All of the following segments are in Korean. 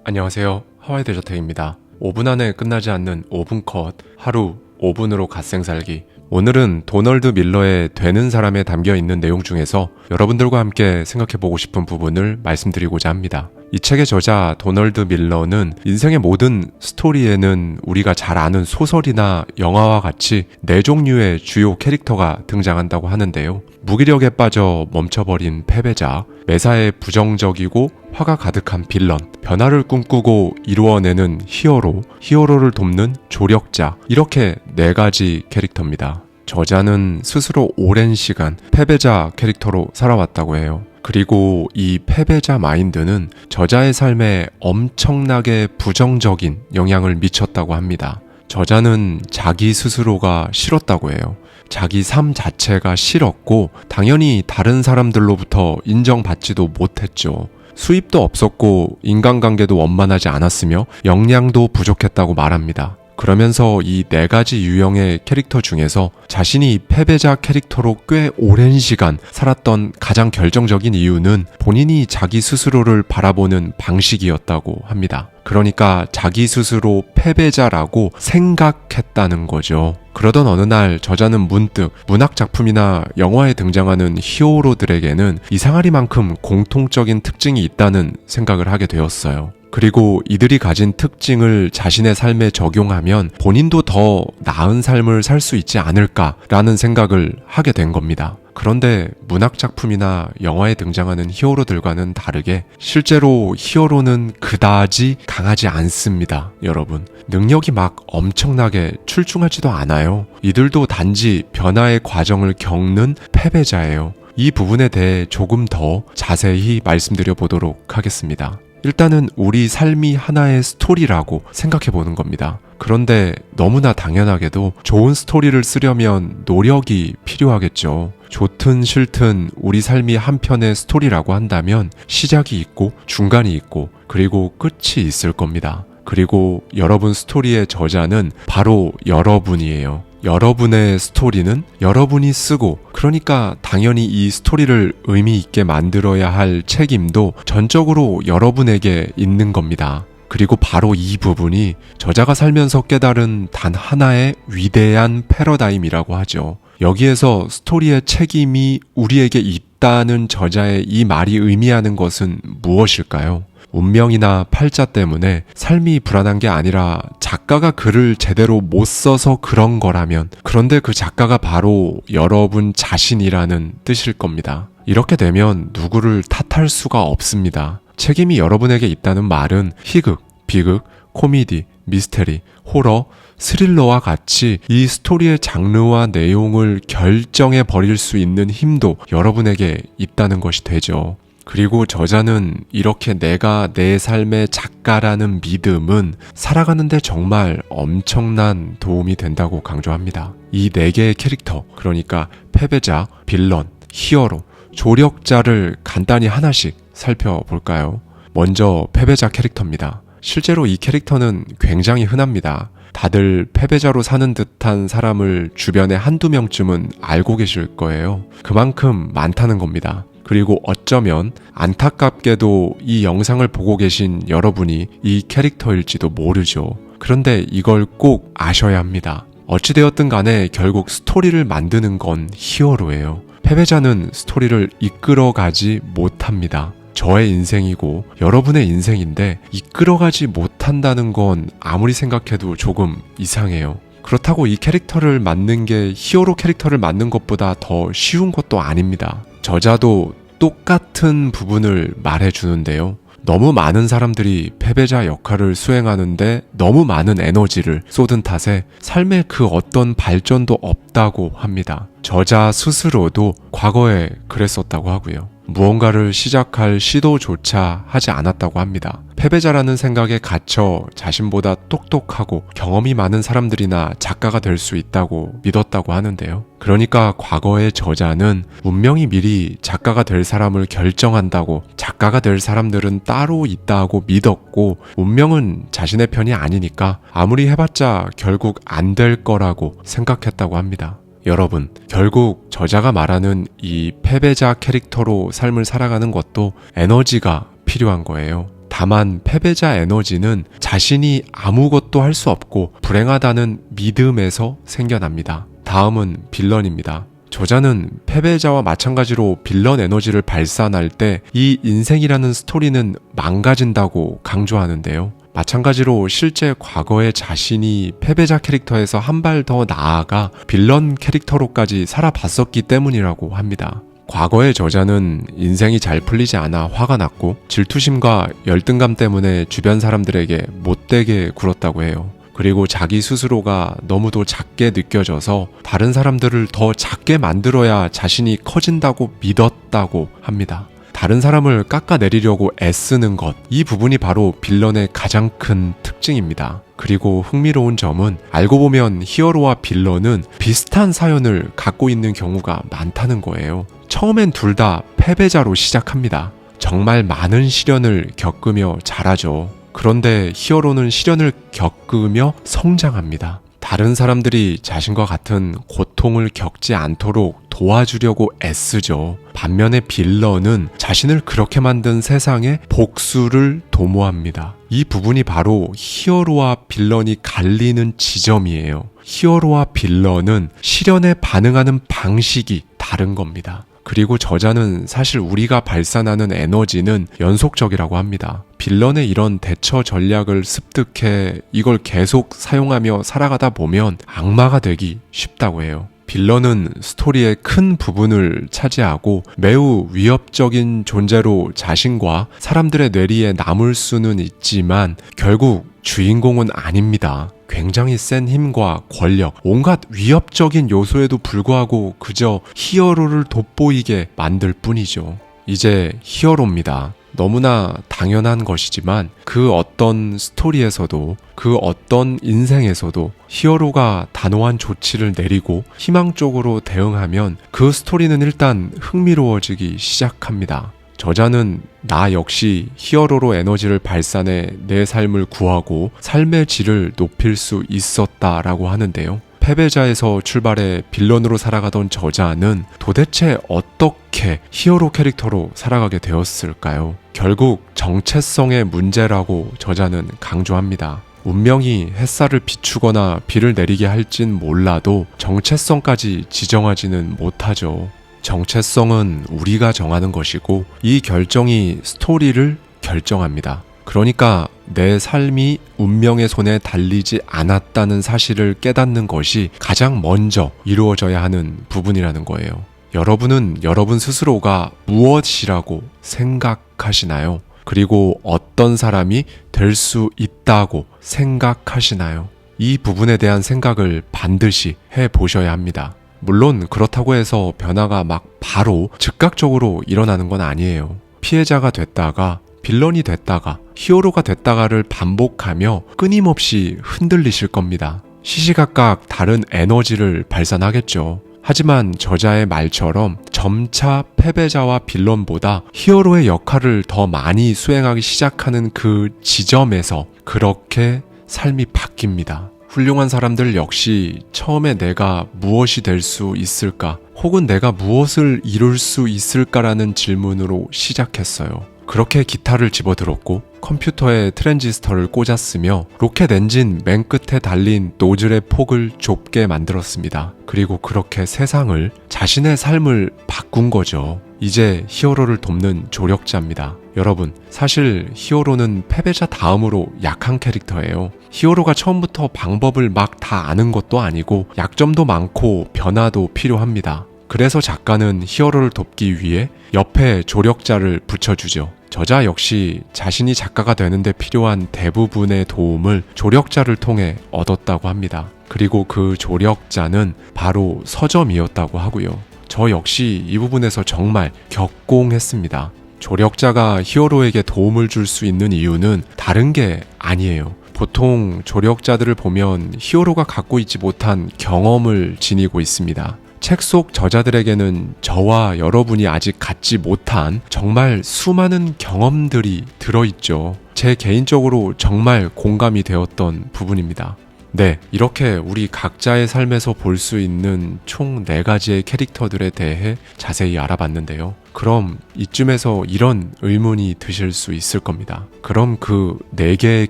안녕하세요. 하와이 데저텍입니다. 5분 안에 끝나지 않는 5분 컷, 하루 5분으로 갓생살기. 오늘은 도널드 밀러의 되는 사람에 담겨있는 내용 중에서 여러분들과 함께 생각해보고 싶은 부분을 말씀드리고자 합니다. 이 책의 저자 도널드 밀러는 인생의 모든 스토리에는 우리가 잘 아는 소설이나 영화와 같이 4종류의 주요 캐릭터가 등장한다고 하는데요. 무기력에 빠져 멈춰버린 패배자, 매사에 부정적이고 화가 가득한 빌런, 변화를 꿈꾸고 이루어내는 히어로를 돕는 조력자, 이렇게 4가지 캐릭터입니다. 저자는 스스로 오랜 시간 패배자 캐릭터로 살아왔다고 해요. 그리고 이 패배자 마인드는 저자의 삶에 엄청나게 부정적인 영향을 미쳤다고 합니다. 저자는 자기 스스로가 싫었다고 해요. 자기 삶 자체가 싫었고 당연히 다른 사람들로부터 인정받지도 못했죠. 수입도 없었고 인간관계도 원만하지 않았으며 역량도 부족했다고 말합니다. 그러면서 이 4가지 유형의 캐릭터 중에서 자신이 패배자 캐릭터로 꽤 오랜 시간 살았던 가장 결정적인 이유는 본인이 자기 스스로를 바라보는 방식이었다고 합니다. 그러니까 자기 스스로 패배자라고 생각했다는 거죠. 그러던 어느 날 저자는 문득 문학 작품이나 영화에 등장하는 히어로들에게는 이상하리만큼 공통적인 특징이 있다는 생각을 하게 되었어요. 그리고 이들이 가진 특징을 자신의 삶에 적용하면 본인도 더 나은 삶을 살 수 있지 않을까라는 생각을 하게 된 겁니다. 그런데 문학 작품이나 영화에 등장하는 히어로들과는 다르게 실제로 히어로는 그다지 강하지 않습니다, 여러분. 능력이 막 엄청나게 출중하지도 않아요. 이들도 단지 변화의 과정을 겪는 패배자예요. 이 부분에 대해 조금 더 자세히 말씀드려 보도록 하겠습니다. 일단은 우리 삶이 하나의 스토리라고 생각해 보는 겁니다. 그런데 너무나 당연하게도 좋은 스토리를 쓰려면 노력이 필요하겠죠. 좋든 싫든 우리 삶이 한 편의 스토리라고 한다면 시작이 있고 중간이 있고 그리고 끝이 있을 겁니다. 그리고 여러분 스토리의 저자는 바로 여러분이에요. 여러분의 스토리는 여러분이 쓰고, 그러니까 당연히 이 스토리를 의미 있게 만들어야 할 책임도 전적으로 여러분에게 있는 겁니다. 그리고 바로 이 부분이 저자가 살면서 깨달은 단 하나의 위대한 패러다임이라고 하죠. 여기에서 스토리의 책임이 우리에게 있다는 저자의 이 말이 의미하는 것은 무엇일까요? 운명이나 팔자 때문에 삶이 불안한 게 아니라 작가가 글을 제대로 못 써서 그런 거라면, 그런데 그 작가가 바로 여러분 자신이라는 뜻일 겁니다. 이렇게 되면 누구를 탓할 수가 없습니다. 책임이 여러분에게 있다는 말은 희극, 비극, 코미디, 미스테리, 호러, 스릴러와 같이 이 스토리의 장르와 내용을 결정해 버릴 수 있는 힘도 여러분에게 있다는 것이 되죠. 그리고 저자는 이렇게 내가 내 삶의 작가라는 믿음은 살아가는데 정말 엄청난 도움이 된다고 강조합니다. 이 4개의 캐릭터, 그러니까 패배자, 빌런, 히어로, 조력자를 간단히 하나씩 살펴볼까요? 먼저 패배자 캐릭터입니다. 실제로 이 캐릭터는 굉장히 흔합니다. 다들 패배자로 사는 듯한 사람을 주변에 한두 명쯤은 알고 계실 거예요. 그만큼 많다는 겁니다. 그리고 어쩌면 안타깝게도 이 영상을 보고 계신 여러분이 이 캐릭터일지도 모르죠. 그런데 이걸 꼭 아셔야 합니다. 어찌되었든 간에 결국 스토리를 만드는 건 히어로예요. 패배자는 스토리를 이끌어가지 못합니다. 저의 인생이고 여러분의 인생인데 이끌어가지 못한다는 건 아무리 생각해도 조금 이상해요. 그렇다고 이 캐릭터를 맡는 게 히어로 캐릭터를 맡는 것보다 더 쉬운 것도 아닙니다. 저자도 똑같은 부분을 말해주는데요. 너무 많은 사람들이 패배자 역할을 수행하는데 너무 많은 에너지를 쏟은 탓에 삶에 그 어떤 발전도 없다고 합니다. 저자 스스로도 과거에 그랬었다고 하고요. 무언가를 시작할 시도조차 하지 않았다고 합니다. 패배자라는 생각에 갇혀 자신보다 똑똑하고 경험이 많은 사람들이나 작가가 될 수 있다고 믿었다고 하는데요. 그러니까 과거의 저자는 운명이 미리 작가가 될 사람을 결정한다고, 작가가 될 사람들은 따로 있다고 믿었고, 운명은 자신의 편이 아니니까 아무리 해봤자 결국 안 될 거라고 생각했다고 합니다. 여러분, 결국 저자가 말하는 이 패배자 캐릭터로 삶을 살아가는 것도 에너지가 필요한 거예요. 다만 패배자 에너지는 자신이 아무것도 할 수 없고 불행하다는 믿음에서 생겨납니다. 다음은 빌런입니다. 저자는 패배자와 마찬가지로 빌런 에너지를 발산할 때 이 인생이라는 스토리는 망가진다고 강조하는데요. 마찬가지로 실제 과거의 자신이 패배자 캐릭터에서 한 발 더 나아가 빌런 캐릭터로까지 살아봤었기 때문이라고 합니다. 과거의 저자는 인생이 잘 풀리지 않아 화가 났고 질투심과 열등감 때문에 주변 사람들에게 못되게 굴었다고 해요. 그리고 자기 스스로가 너무도 작게 느껴져서 다른 사람들을 더 작게 만들어야 자신이 커진다고 믿었다고 합니다. 다른 사람을 깎아내리려고 애쓰는 것, 이 부분이 바로 빌런의 가장 큰 특징입니다. 그리고 흥미로운 점은 알고 보면 히어로와 빌런은 비슷한 사연을 갖고 있는 경우가 많다는 거예요. 처음엔 둘 다 패배자로 시작합니다. 정말 많은 시련을 겪으며 자라죠. 그런데 히어로는 시련을 겪으며 성장합니다. 다른 사람들이 자신과 같은 고통을 겪지 않도록 도와주려고 애쓰죠. 반면에 빌런은 자신을 그렇게 만든 세상에 복수를 도모합니다. 이 부분이 바로 히어로와 빌런이 갈리는 지점이에요. 히어로와 빌런은 시련에 반응하는 방식이 다른 겁니다. 그리고 저자는 사실 우리가 발산하는 에너지는 연속적이라고 합니다. 빌런의 이런 대처 전략을 습득해 이걸 계속 사용하며 살아가다 보면 악마가 되기 쉽다고 해요. 빌런은 스토리의 큰 부분을 차지하고 매우 위협적인 존재로 자신과 사람들의 뇌리에 남을 수는 있지만 결국 주인공은 아닙니다. 굉장히 센 힘과 권력, 온갖 위협적인 요소에도 불구하고 그저 히어로를 돋보이게 만들 뿐이죠. 이제 히어로입니다. 너무나 당연한 것이지만 그 어떤 스토리에서도 그 어떤 인생에서도 히어로가 단호한 조치를 내리고 희망 쪽으로 대응하면 그 스토리는 일단 흥미로워지기 시작합니다. 저자는 나 역시 히어로로 에너지를 발산해 내 삶을 구하고 삶의 질을 높일 수 있었다라고 하는데요. 패배자에서 출발해 빌런으로 살아가던 저자는 도대체 어떻게 히어로 캐릭터로 살아가게 되었을까요? 결국 정체성의 문제라고 저자는 강조합니다. 운명이 햇살을 비추거나 비를 내리게 할진 몰라도 정체성까지 지정하지는 못하죠. 정체성은 우리가 정하는 것이고 이 결정이 스토리를 결정합니다. 그러니까 내 삶이 운명의 손에 달리지 않았다는 사실을 깨닫는 것이 가장 먼저 이루어져야 하는 부분이라는 거예요. 여러분은 여러분 스스로가 무엇이라고 생각하시나요? 그리고 어떤 사람이 될 수 있다고 생각하시나요? 이 부분에 대한 생각을 반드시 해보셔야 합니다. 물론 그렇다고 해서 변화가 막 바로 즉각적으로 일어나는 건 아니에요. 피해자가 됐다가 빌런이 됐다가 히어로가 됐다가를 반복하며 끊임없이 흔들리실 겁니다. 시시각각 다른 에너지를 발산하겠죠. 하지만 저자의 말처럼 점차 패배자와 빌런보다 히어로의 역할을 더 많이 수행하기 시작하는 그 지점에서 그렇게 삶이 바뀝니다. 훌륭한 사람들 역시 처음에 내가 무엇이 될 수 있을까 혹은 내가 무엇을 이룰 수 있을까라는 질문으로 시작했어요. 그렇게 기타를 집어들었고 컴퓨터에 트랜지스터를 꽂았으며 로켓 엔진 맨 끝에 달린 노즐의 폭을 좁게 만들었습니다. 그리고 그렇게 세상을, 자신의 삶을 바꾼 거죠. 이제 히어로를 돕는 조력자입니다. 여러분, 사실 히어로는 패배자 다음으로 약한 캐릭터예요. 히어로가 처음부터 방법을 막 다 아는 것도 아니고 약점도 많고 변화도 필요합니다. 그래서 작가는 히어로를 돕기 위해 옆에 조력자를 붙여주죠. 저자 역시 자신이 작가가 되는데 필요한 대부분의 도움을 조력자를 통해 얻었다고 합니다. 그리고 그 조력자는 바로 서점이었다고 하고요. 저 역시 이 부분에서 정말 격공했습니다. 조력자가 히어로에게 도움을 줄 수 있는 이유는 다른 게 아니에요. 보통 조력자들을 보면 히어로가 갖고 있지 못한 경험을 지니고 있습니다. 책 속 저자들에게는 저와 여러분이 아직 갖지 못한 정말 수많은 경험들이 들어있죠. 제 개인적으로 정말 공감이 되었던 부분입니다. 네, 이렇게 우리 각자의 삶에서 볼 수 있는 총 4가지의 캐릭터들에 대해 자세히 알아봤는데요. 그럼 이쯤에서 이런 의문이 드실 수 있을 겁니다. 그럼 그 4개의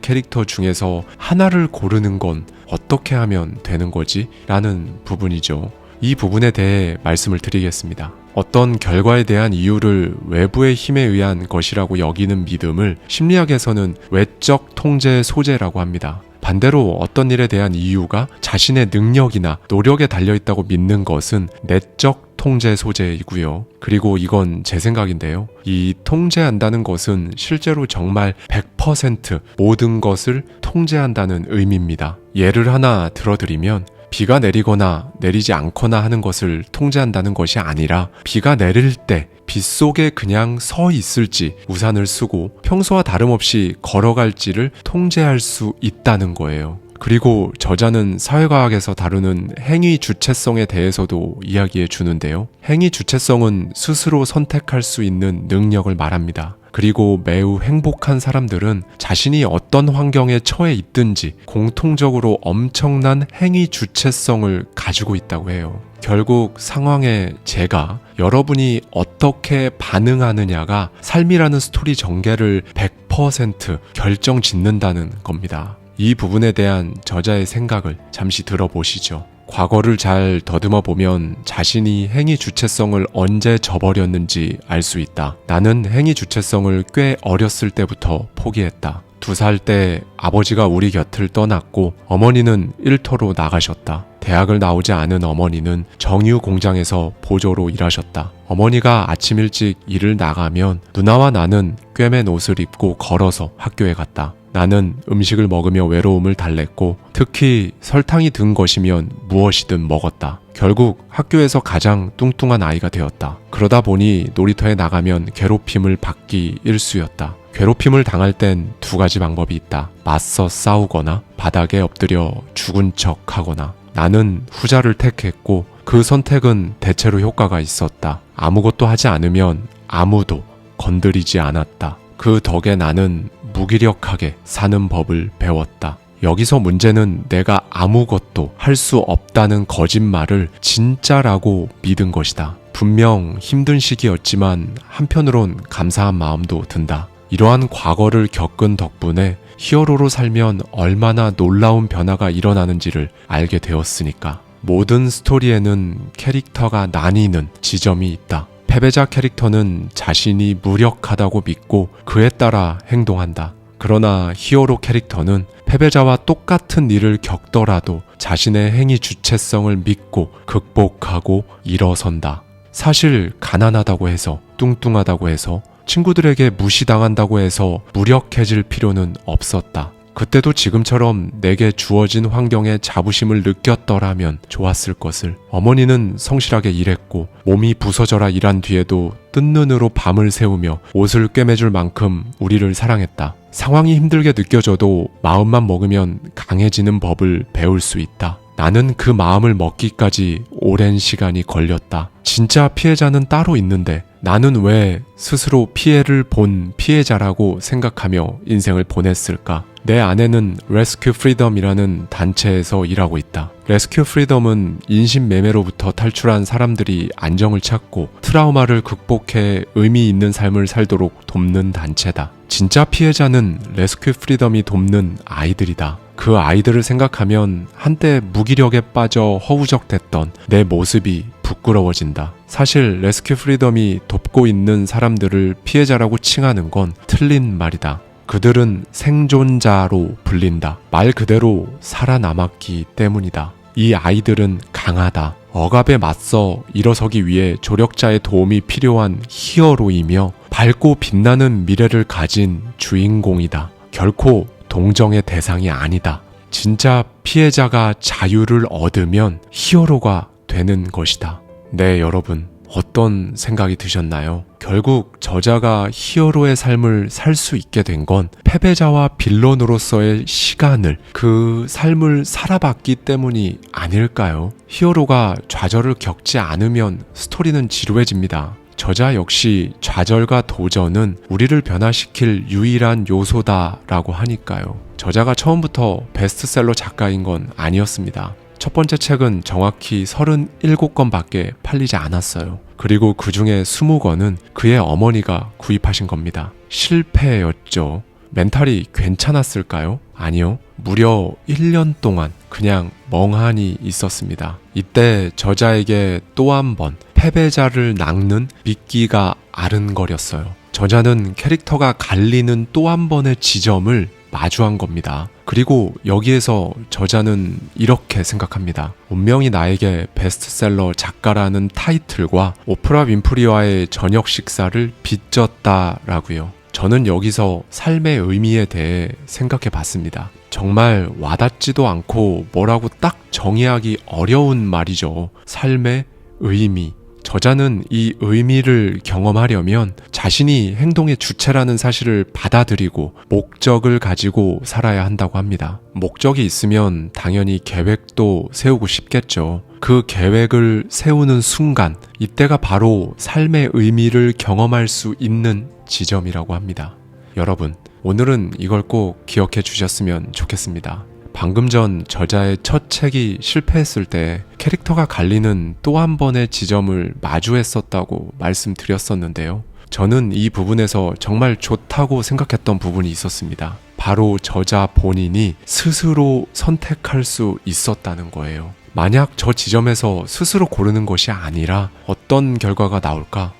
캐릭터 중에서 하나를 고르는 건 어떻게 하면 되는 거지? 라는 부분이죠. 이 부분에 대해 말씀을 드리겠습니다. 어떤 결과에 대한 이유를 외부의 힘에 의한 것이라고 여기는 믿음을 심리학에서는 외적 통제 소재라고 합니다. 반대로 어떤 일에 대한 이유가 자신의 능력이나 노력에 달려있다고 믿는 것은 내적 통제 소재이고요. 그리고 이건 제 생각인데요. 이 통제한다는 것은 실제로 정말 100% 모든 것을 통제한다는 의미입니다. 예를 하나 들어드리면 비가 내리거나 내리지 않거나 하는 것을 통제한다는 것이 아니라 비가 내릴 때 빗속에 그냥 서 있을지 우산을 쓰고 평소와 다름없이 걸어갈지를 통제할 수 있다는 거예요. 그리고 저자는 사회과학에서 다루는 행위 주체성에 대해서도 이야기해 주는데요. 행위 주체성은 스스로 선택할 수 있는 능력을 말합니다. 그리고 매우 행복한 사람들은 자신이 어떤 환경에 처해 있든지 공통적으로 엄청난 행위 주체성을 가지고 있다고 해요. 결국 상황에 제가 여러분이 어떻게 반응하느냐가 삶이라는 스토리 전개를 100% 결정 짓는다는 겁니다. 이 부분에 대한 저자의 생각을 잠시 들어보시죠. 과거를 잘 더듬어 보면 자신이 행위 주체성을 언제 저버렸는지 알 수 있다. 나는 행위 주체성을 꽤 어렸을 때부터 포기했다. 2살 때 아버지가 우리 곁을 떠났고 어머니는 일터로 나가셨다. 대학을 나오지 않은 어머니는 정유 공장에서 보조로 일하셨다. 어머니가 아침 일찍 일을 나가면 누나와 나는 꿰맨 옷을 입고 걸어서 학교에 갔다. 나는 음식을 먹으며 외로움을 달랬고 특히 설탕이 든 것이면 무엇이든 먹었다. 결국 학교에서 가장 뚱뚱한 아이가 되었다. 그러다 보니 놀이터에 나가면 괴롭힘을 받기 일쑤였다. 괴롭힘을 당할 땐 2가지 방법이 있다. 맞서 싸우거나 바닥에 엎드려 죽은 척 하거나. 나는 후자를 택했고 그 선택은 대체로 효과가 있었다. 아무것도 하지 않으면 아무도 건드리지 않았다. 그 덕에 나는 무기력하게 사는 법을 배웠다. 여기서 문제는 내가 아무것도 할 수 없다는 거짓말을 진짜라고 믿은 것이다. 분명 힘든 시기였지만 한편으론 감사한 마음도 든다. 이러한 과거를 겪은 덕분에 히어로로 살면 얼마나 놀라운 변화가 일어나는지를 알게 되었으니까. 모든 스토리에는 캐릭터가 나뉘는 지점이 있다. 패배자 캐릭터는 자신이 무력하다고 믿고 그에 따라 행동한다. 그러나 히어로 캐릭터는 패배자와 똑같은 일을 겪더라도 자신의 행위 주체성을 믿고 극복하고 일어선다. 사실 가난하다고 해서, 뚱뚱하다고 해서, 친구들에게 무시당한다고 해서 무력해질 필요는 없었다. 그때도 지금처럼 내게 주어진 환경에 자부심을 느꼈더라면 좋았을 것을. 어머니는 성실하게 일했고 몸이 부서져라 일한 뒤에도 뜬 눈으로 밤을 새우며 옷을 꿰매줄 만큼 우리를 사랑했다. 상황이 힘들게 느껴져도 마음만 먹으면 강해지는 법을 배울 수 있다. 나는 그 마음을 먹기까지 오랜 시간이 걸렸다. 진짜 피해자는 따로 있는데 나는 왜 스스로 피해를 본 피해자라고 생각하며 인생을 보냈을까? 내 아내는 레스큐 프리덤이라는 단체에서 일하고 있다. 레스큐 프리덤은 인신매매로부터 탈출한 사람들이 안정을 찾고 트라우마를 극복해 의미 있는 삶을 살도록 돕는 단체다. 진짜 피해자는 레스큐 프리덤이 돕는 아이들이다. 그 아이들을 생각하면 한때 무기력에 빠져 허우적댔던 내 모습이 부끄러워진다. 사실 레스큐 프리덤이 돕고 있는 사람들을 피해자라고 칭하는 건 틀린 말이다. 그들은 생존자로 불린다. 말 그대로 살아남았기 때문이다. 이 아이들은 강하다. 억압에 맞서 일어서기 위해 조력자의 도움이 필요한 히어로이며 밝고 빛나는 미래를 가진 주인공이다. 결코 동정의 대상이 아니다. 진짜 피해자가 자유를 얻으면 히어로가 되는 것이다. 네, 여러분. 어떤 생각이 드셨나요? 결국 저자가 히어로의 삶을 살 수 있게 된 건 패배자와 빌런으로서의 시간을, 그 삶을 살아봤기 때문이 아닐까요? 히어로가 좌절을 겪지 않으면 스토리는 지루해집니다. 저자 역시 좌절과 도전은 우리를 변화시킬 유일한 요소다라고 하니까요. 저자가 처음부터 베스트셀러 작가인 건 아니었습니다. 첫 번째 책은 정확히 37권밖에 팔리지 않았어요. 그리고 그 중에 20권은 그의 어머니가 구입하신 겁니다. 실패였죠. 멘탈이 괜찮았을까요? 아니요. 무려 1년 동안 그냥 멍하니 있었습니다. 이때 저자에게 또 한 번 패배자를 낚는 미끼가 아른거렸어요. 저자는 캐릭터가 갈리는 또 한 번의 지점을 마주한 겁니다. 그리고 여기에서 저자는 이렇게 생각합니다. 운명이 나에게 베스트셀러 작가라는 타이틀과 오프라 윈프리와의 저녁 식사를 빚졌다라고요. 저는 여기서 삶의 의미에 대해 생각해 봤습니다. 정말 와닿지도 않고 뭐라고 딱 정의하기 어려운 말이죠. 삶의 의미. 저자는 이 의미를 경험하려면 자신이 행동의 주체라는 사실을 받아들이고 목적을 가지고 살아야 한다고 합니다. 목적이 있으면 당연히 계획도 세우고 싶겠죠. 그 계획을 세우는 순간, 이때가 바로 삶의 의미를 경험할 수 있는 지점이라고 합니다. 여러분, 오늘은 이걸 꼭 기억해 주셨으면 좋겠습니다. 방금 전 저자의 첫 책이 실패했을 때 캐릭터가 갈리는 또 한 번의 지점을 마주했었다고 말씀드렸었는데요. 저는 이 부분에서 정말 좋다고 생각했던 부분이 있었습니다. 바로 저자 본인이 스스로 선택할 수 있었다는 거예요. 만약 저 지점에서 스스로 고르는 것이 아니라 어떤 결과가 나올까?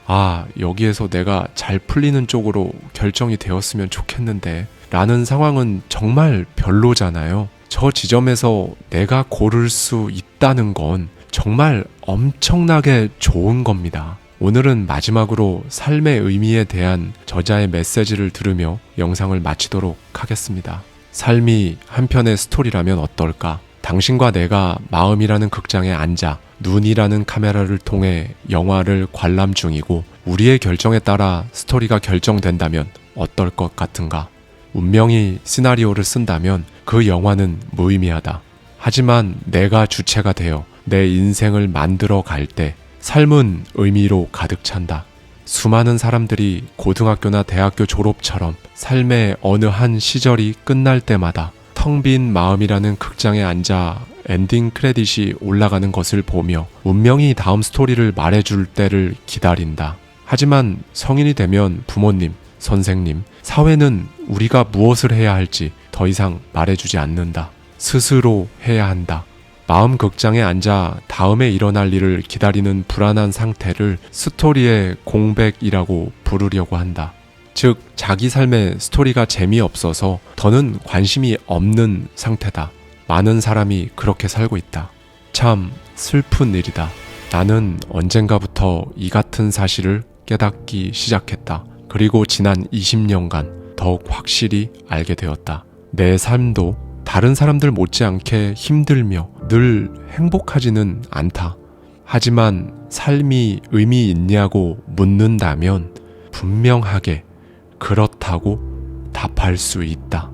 여기에서 내가 잘 풀리는 쪽으로 결정이 되었으면 좋겠는데 라는 상황은 정말 별로잖아요. 저 지점에서 내가 고를 수 있다는 건 정말 엄청나게 좋은 겁니다. 오늘은 마지막으로 삶의 의미에 대한 저자의 메시지를 들으며 영상을 마치도록 하겠습니다. 삶이 한 편의 스토리라면 어떨까? 당신과 내가 마음이라는 극장에 앉아 눈이라는 카메라를 통해 영화를 관람 중이고 우리의 결정에 따라 스토리가 결정된다면 어떨 것 같은가? 운명이 시나리오를 쓴다면 그 영화는 무의미하다. 하지만 내가 주체가 되어 내 인생을 만들어 갈 때 삶은 의미로 가득 찬다. 수많은 사람들이 고등학교나 대학교 졸업처럼 삶의 어느 한 시절이 끝날 때마다 텅 빈 마음이라는 극장에 앉아 엔딩 크레딧이 올라가는 것을 보며 운명이 다음 스토리를 말해줄 때를 기다린다. 하지만 성인이 되면 부모님, 선생님, 사회는 우리가 무엇을 해야 할지 더 이상 말해주지 않는다. 스스로 해야 한다. 마음 극장에 앉아 다음에 일어날 일을 기다리는 불안한 상태를 스토리의 공백이라고 부르려고 한다. 즉, 자기 삶의 스토리가 재미없어서 더는 관심이 없는 상태다. 많은 사람이 그렇게 살고 있다. 참 슬픈 일이다. 나는 언젠가부터 이 같은 사실을 깨닫기 시작했다. 그리고 지난 20년간 더욱 확실히 알게 되었다. 내 삶도 다른 사람들 못지않게 힘들며 늘 행복하지는 않다. 하지만 삶이 의미 있냐고 묻는다면 분명하게 그렇다고 답할 수 있다.